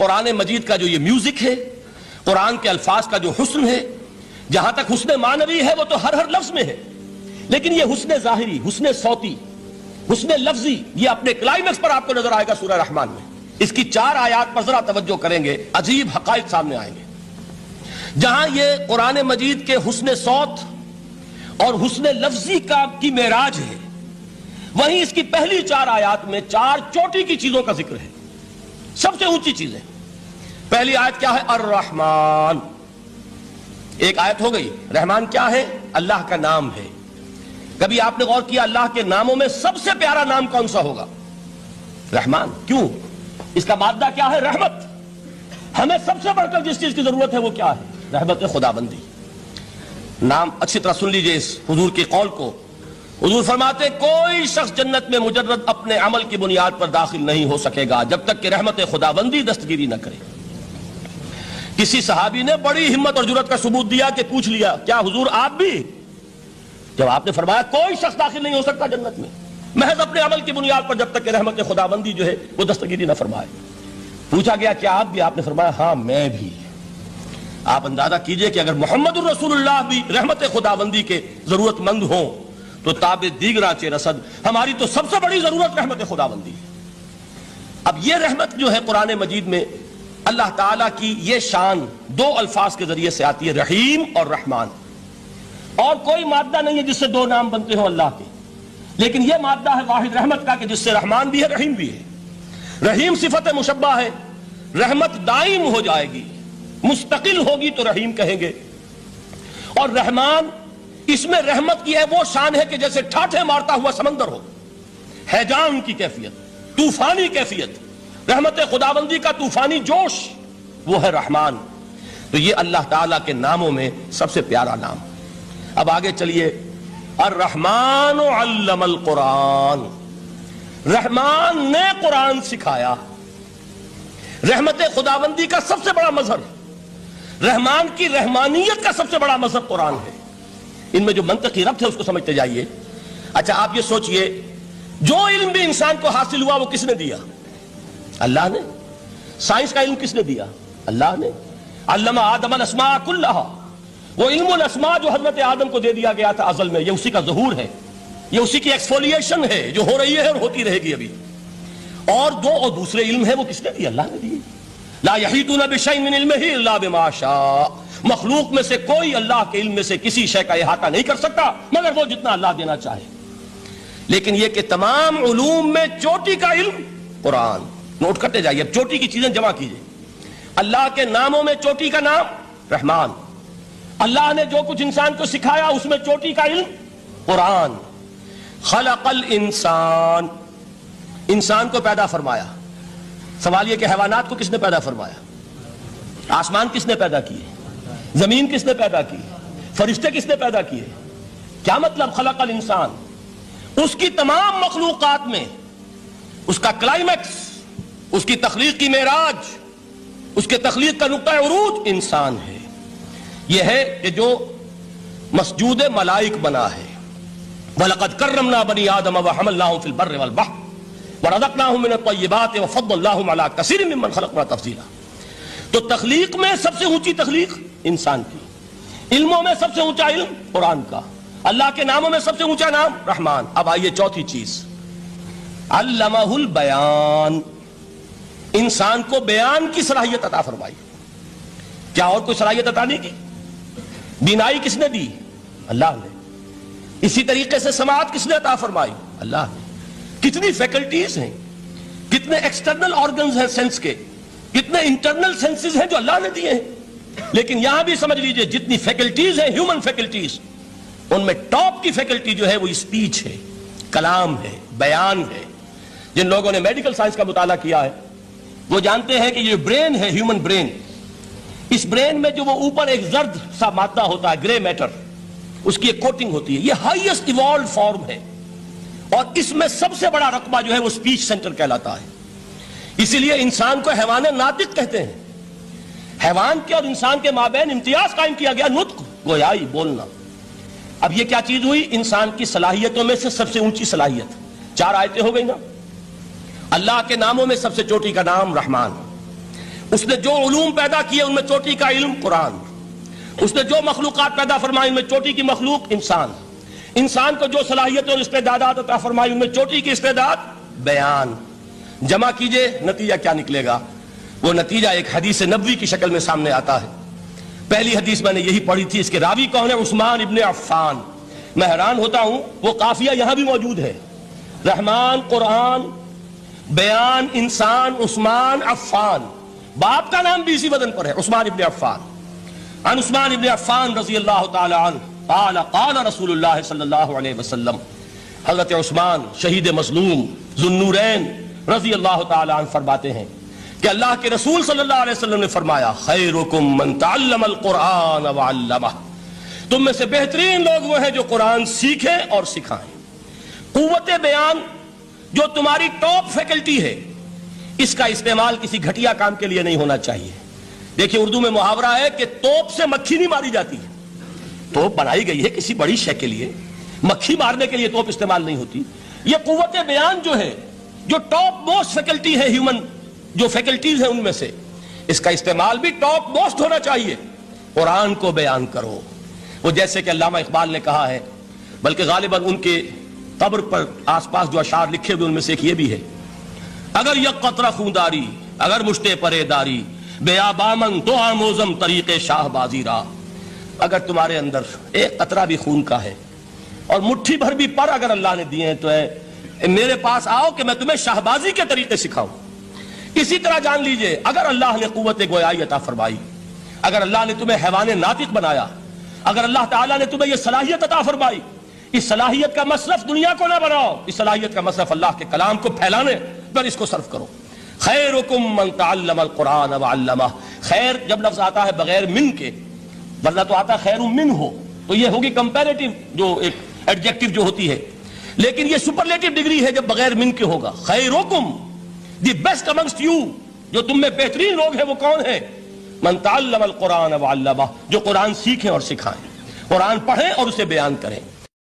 قرآن مجید کا جو یہ میوزک ہے، قرآن کے الفاظ کا جو حسن ہے، جہاں تک حسن معنوی ہے وہ تو ہر لفظ میں ہے، لیکن یہ حسن ظاہری، حسن صوتی، حسن لفظی، یہ اپنے کلائمیکس پر آپ کو نظر آئے گا سورہ رحمان میں۔ اس کی 4 آیات پر ذرا توجہ کریں گے، عجیب حقائق سامنے آئیں گے۔ جہاں یہ قرآن مجید کے حسن صوت اور حسن لفظی کی معراج ہے، وہیں اس کی پہلی 4 آیات میں 4 چوٹی کی چیزوں کا ذکر ہے، سب سے اونچی چیزیں۔ پہلی آیت کیا ہے؟ الرحمن۔ ایک آیت ہو گئی۔ رحمان کیا ہے؟ اللہ کا نام ہے۔ کبھی آپ نے غور کیا اللہ کے ناموں میں سب سے پیارا نام کون سا ہوگا؟ رحمان۔ کیوں؟ اس کا مادہ کیا ہے؟ رحمت۔ ہمیں سب سے بڑھ کر جس چیز کی ضرورت ہے وہ کیا ہے؟ رحمت خداوندی۔ نام اچھی طرح سن لیجئے اس حضور کی قول کو۔ حضور فرماتے کوئی شخص جنت میں مجرد اپنے عمل کی بنیاد پر داخل نہیں ہو سکے گا جب تک کہ رحمت خداوندی دستگیری نہ کرے۔ کسی صحابی نے بڑی ہمت اور جرأت کا ثبوت دیا کہ پوچھ لیا کیا حضور آپ بھی؟ جب آپ نے فرمایا کوئی شخص داخل نہیں ہو سکتا جنت میں محض اپنے عمل کی بنیاد پر جب تک کہ رحمت خداوندی جو ہے وہ دستگیری نہ فرمائے۔ پوچھا گیا کیا آپ بھی؟ آپ نے فرمایا ہاں میں بھی۔ آپ اندازہ کیجئے کہ اگر محمد الرسول اللہ بھی رحمت خداوندی کے ضرورت مند ہوں تو تاب دیگراں چہ رسد، ہماری تو سب سے بڑی ضرورت رحمت خداوندی ہے۔ اب یہ رحمت جو ہے قرآن مجید میں اللہ تعالیٰ کی یہ شان 2 الفاظ کے ذریعے سے آتی ہے، رحیم اور رحمان۔ اور کوئی مادہ نہیں ہے جس سے 2 نام بنتے ہوں اللہ کے، لیکن یہ مادہ ہے واحد رحمت کا کہ جس سے رحمان بھی ہے رحیم بھی ہے۔ رحیم صفت مشبہ ہے، رحمت دائم ہو جائے گی، مستقل ہوگی تو رحیم کہیں گے۔ اور رحمان، اس میں رحمت کی ہے وہ شان ہے کہ جیسے ٹھاٹھے مارتا ہوا سمندر ہو، ہیجان کی کیفیت، طوفانی کیفیت، رحمت خداوندی کا طوفانی جوش، وہ ہے رحمان۔ تو یہ اللہ تعالیٰ کے ناموں میں سب سے پیارا نام۔ اب آگے چلیے، الرحمن علم القرآن، رحمان نے قرآن سکھایا۔ رحمت خداوندی کا سب سے بڑا مظہر، رحمان کی رحمانیت کا سب سے بڑا مظہر قرآن ہے۔ ان میں جو منطقی ربط ہے اس کو سمجھتے جائیے۔ اچھا آپ یہ سوچئے، جو علم بھی انسان کو حاصل ہوا وہ کس نے دیا؟ اللہ نے۔ سائنس کا علم کس نے دیا؟ اللہ نے۔ علم آدم الاسماء کلہا، وہ علم الاسماء جو حضرت آدم کو دے دیا گیا تھا ازل میں، یہ اسی کا ظہور ہے، یہ اسی کی ایکسفولیشن ہے جو ہو رہی ہے اور ہوتی رہے گی ابھی۔ اور دوسرے علم ہے وہ کس نے دیے؟ اللہ نے دیے۔ لا یحیطون بشیء من علمہ الا بما شاء، مخلوق میں سے کوئی اللہ کے علم میں سے کسی شے کا احاطہ نہیں کر سکتا مگر وہ جتنا اللہ دینا چاہے۔ لیکن یہ کہ تمام علوم میں چوٹی کا علم قرآن۔ نوٹ کرتے جائیے، اب چوٹی کی چیزیں جمع کیجئے۔ اللہ کے ناموں میں چوٹی کا نام رحمان، اللہ نے جو کچھ انسان کو سکھایا اس میں چوٹی کا علم قرآن۔ خلق الانسان، انسان کو پیدا فرمایا۔ سوال یہ کہ حیوانات کو کس نے پیدا فرمایا؟ آسمان کس نے پیدا کیے؟ زمین کس نے پیدا کی؟ فرشتے کس نے پیدا کیے؟ کیا مطلب خلق الانسان؟ اس کی تمام مخلوقات میں اس کا کلائمیکس، اس کی تخلیق کی معراج، اس کے تخلیق کا نقطہ عروج انسان ہے۔ یہ ہے کہ جو مسجود ملائک بنا ہے۔ وَلَقَدْ كَرَّمْنَا بَنِي آدَمَ وَحَمَلْنَاهُمْ فِي الْبَرِّ وَالْبَحْرِ وَرَزَقْنَاهُمْ مِنَ الطَّيِّبَاتِ وَفَضَّلْنَاهُمْ عَلَىٰ كَثِيرٍ مِّمَّنْ خَلَقْنَا تَفْضِيلًا۔ تو تخلیق میں سب سے اونچی تخلیق انسان کی، علموں میں سب سے اونچا علم قرآن کا، اللہ کے ناموں میں سب سے اونچا نام رحمان۔ اب آئیے چوتھی چیز، علمہ البیان، انسان کو بیان کی صلاحیت عطا فرمائی۔ کیا اور کوئی صلاحیت عطا نہیں کی؟ بینائی کس نے دی؟ اللہ نے۔ اسی طریقے سے سماعت کس نے عطا فرمائی؟ اللہ نے۔ کتنی فیکلٹیز ہیں، کتنے ایکسٹرنل آرگنز ہیں سینس کے، کتنے انٹرنل سینسز ہیں جو اللہ نے دیے ہیں۔ لیکن یہاں بھی سمجھ لیجئے جتنی فیکلٹیز ہیں ہیومن فیکلٹیز، ان میں ٹاپ کی فیکلٹی جو ہے وہ اسپیچ ہے، کلام ہے، بیان ہے۔ جن لوگوں نے میڈیکل سائنس کا مطالعہ کیا ہے وہ جانتے ہیں کہ یہ برین ہے، ہیومن برین، اس برین میں جو وہ اوپر ایک زرد سا مادہ ہوتا ہے، گرے میٹر، اس کی ایک کوٹنگ ہوتی ہے، یہ ہائیسٹ ایوالوڈ فارم ہے، اور اس میں سب سے بڑا رقبہ جو ہے وہ اسپیچ سینٹر کہلاتا ہے۔ اسی لیے انسان کو حیوان ناطق کہتے ہیں۔ حیوان کے اور انسان کے مابین امتیاز قائم کیا گیا، نطق، گویائی، بولنا۔ اب یہ کیا چیز ہوئی؟ انسان کی صلاحیتوں میں سے سب سے اونچی صلاحیت۔ 4 آیتیں ہو گئی نا۔ اللہ کے ناموں میں سب سے چوٹی کا نام رحمان، اس نے جو علوم پیدا کیے ان میں چوٹی کا علم قرآن، اس نے جو مخلوقات پیدا فرمائی ان میں چوٹی کی مخلوق انسان، انسان کو جو صلاحیتیں اور استعدادات عطا فرمائی ان میں چوٹی کی استعداد بیان۔ جمع کیجئے نتیجہ کیا نکلے گا؟ وہ نتیجہ ایک حدیث نبوی کی شکل میں سامنے آتا ہے۔ پہلی حدیث میں نے یہی پڑھی تھی، اس کے راوی کون ہے؟ عثمان ابن عفان۔ میں حیران ہوتا ہوں وہ قافیہ یہاں بھی موجود ہے، رحمان، قرآن، بیان، انسان، عثمان، عفان، باپ کا نام بھی اسی وزن پر ہے، عثمان ابن عفان۔ عن عثمان ابن عفان رضی اللہ تعالی عنہ قال قال رسول اللہ صلی اللہ علیہ وسلم، حضرت عثمان شہید مظلوم ذو النورین رضی اللہ تعالی عنہ فرماتے ہیں کہ اللہ کے رسول صلی اللہ علیہ وسلم نے فرمایا خیرکم من تعلم القرآن وعلمہ، تم میں سے بہترین لوگ وہ ہیں جو قرآن سیکھیں اور سکھائیں۔ قوت بیان جو تمہاری ٹاپ فیکلٹی ہے، اس کا استعمال کسی گھٹیا کام کے لیے نہیں ہونا چاہیے۔ دیکھیں اردو میں محاورہ ہے کہ توپ سے مکھی نہیں ماری جاتی، توپ بنائی گئی ہے کسی بڑی شے کے لیے، مکھی مارنے کے لیے توپ استعمال نہیں ہوتی۔ یہ قوت بیان جو ہے، جو ٹاپ موسٹ فیکلٹی ہے ہیومن جو فیکلٹیز ہیں ان میں سے، اس کا استعمال بھی ٹاپ موسٹ ہونا چاہیے۔ قرآن کو بیان کرو، وہ جیسے کہ علامہ اقبال نے کہا ہے، بلکہ غالباً ان کے قبر پر آس پاس جو اشعار لکھے ہوئے ان میں سے ایک یہ بھی ہے، اگر یک قطرہ خونداری اگر مشتے پرے داری بیابامن تو آموزم طریق شاہ بازی را، اگر تمہارے اندر ایک قطرہ بھی خون کا ہے اور مٹھی بھر بھی پر اگر اللہ نے دیے ہیں تو میرے پاس آؤ کہ میں تمہیں شاہبازی کے طریقے سکھاؤں۔ اسی طرح جان لیجئے اگر اللہ نے قوت گویائی عطا فرمائی، اگر اللہ نے تمہیں حیوان ناطق بنایا، اگر اللہ تعالیٰ نے تمہیں یہ صلاحیت عطا فرمائی، اس صلاحیت کا مصرف دنیا کو نہ بناؤ، اس صلاحیت کا مصرف اللہ کے کلام کو پھیلانے پر اس کو صرف کرو۔ خیرکم من تعلم القرآن وعلمہ، خیر جب لفظ آتا ہے بغیر من کے، ورنہ تو آتا خیر من ہو تو یہ ہوگی کمپیریٹیو جو ایک ایڈجیکٹیو جو ہوتی ہے، لیکن یہ سپرلیٹیو ڈگری ہے جب بغیر من کے ہوگا۔ خیرکم، دی بیسٹ امنگسٹ یو، جو تم میں بہترین لوگ ہیں وہ کون ہیں؟ من تعلم القرآن وعلمہ، جو قرآن سیکھیں اور سکھائیں، قرآن پڑھیں اور اسے بیان کریں۔